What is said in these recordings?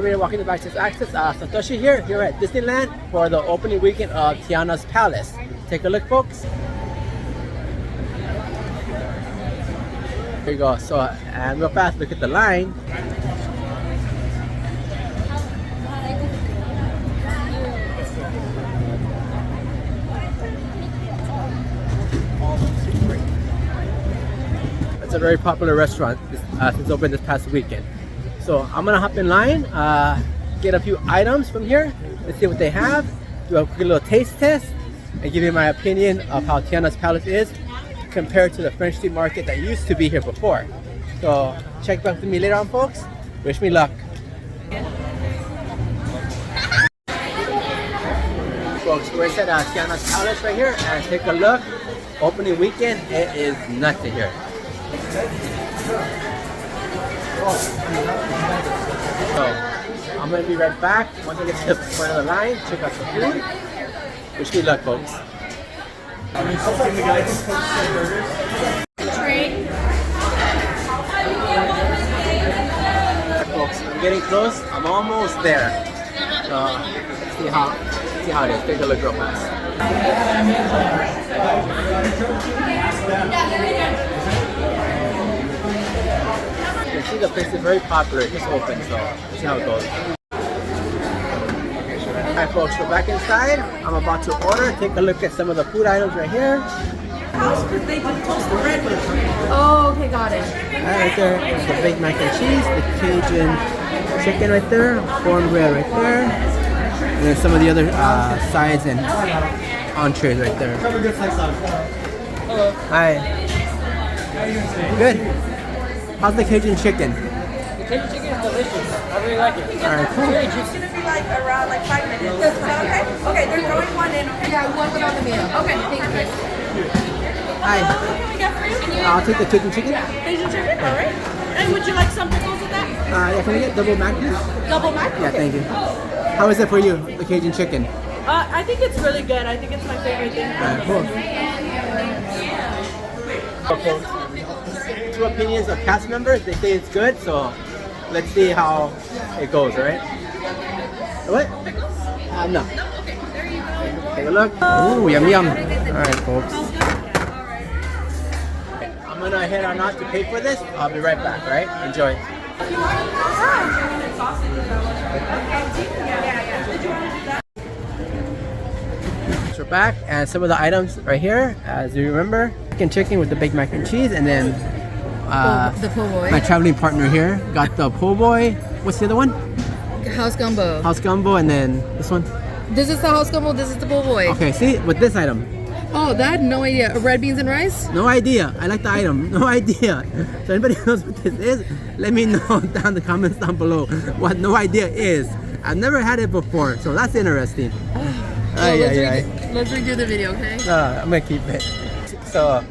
everybody, walking the Backstage Access. Satoshi here at Disneyland for the opening weekend of Tiana's Palace. Take a look, folks. Here you go. So, and real fast, look at the line. It's a very popular restaurant since opened this past weekend. So I'm gonna hop in line, get a few items from here. Let's see what they have. Do a quick little taste test and give you my opinion of how Tiana's Palace is compared to the French Street Market that used to be here before. So check back with me later on, folks. Wish me luck. Folks, we're inside Tiana's Palace right here, and take a look. Opening weekend, it is nuts here. So I'm gonna be right back once I get to the front of the line, check out the food. Wish me luck, folks. Folks, I'm getting close. I'm almost there. So let's see how it is. Take a look real fast. You can see the place is very popular. It just opened, so let's see how it goes. Alright folks, we're back inside. I'm about to order. Take a look at some of the food items right here. Because they did toast the bread with them. Oh, okay, got it. Right there, the baked mac and cheese, the Cajun chicken right there, cornbread right there, and then some of the other sides and entrees right there. Hello. Hi. Good. How's the Cajun chicken? The Cajun chicken is delicious. I really like it. Alright, cool. It's going to be like around 5 minutes. Is that okay? Okay, they're throwing one in. Okay. Yeah, one on the meal. Okay, thank you. Hi. What can we get for you? I'll take the Cajun chicken. Cajun chicken, all right. And would you like some pickles with that? Yeah, can I get double mac, please? Double mac? Yeah, thank you. How is it for you, the Cajun chicken? I think it's really good. I think it's my favorite thing. Cool. Okay. Two opinions of cast members. They say it's good, so let's see how it goes, right? What? No. Okay, there you go. Take a look. Ooh, yum yum. Alright, folks. I'm gonna head on out to pay for this. I'll be right back, alright? Enjoy. So we're back, and some of the items right here, as you remember, chicken with the baked mac and cheese, and then the po' boy. my traveling partner here got the po' boy. What's the other one? House gumbo. House gumbo, and then this one. This is the house gumbo. This is the po' boy. Okay, see, with this item. Oh, that? No idea. Red beans and rice? No idea. I like the item. No idea. So anybody knows what this is, let me know down in the comments down below what no idea is. I've never had it before, so that's interesting. Let's redo the video, okay? I'm gonna keep it. So,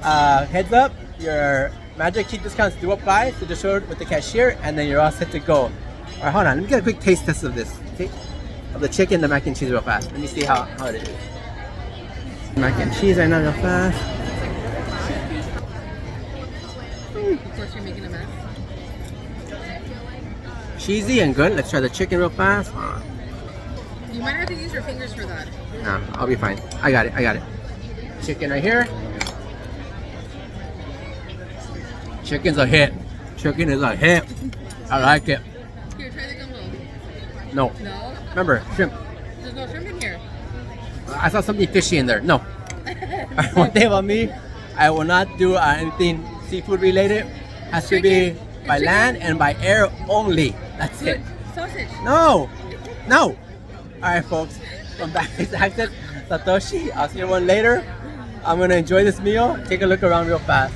heads up, your Magic Key discounts do apply, so just show it with the cashier and then you're all set to go. Alright, hold on, let me get a quick taste test of this. Okay? Of the chicken, the mac and cheese real fast. Let me see how it is. Mac and cheese right now real fast. Of course, you're making a mess. Cheesy and good. Let's try the chicken real fast. You might have to use your fingers for that. Nah, I'll be fine. I got it. Chicken right here. Chicken's a hit. Chicken is a hit. I like it. Here, try the gumbo. No. No? Remember, shrimp. There's no shrimp in here. I saw something fishy in there. No. One thing about me, I will not do anything seafood related. Has to be by land and by air only. That's it. Sausage. No. Alright folks, from Backstage Access, Satoshi. I'll see you one later. I'm gonna enjoy this meal. Take a look around real fast.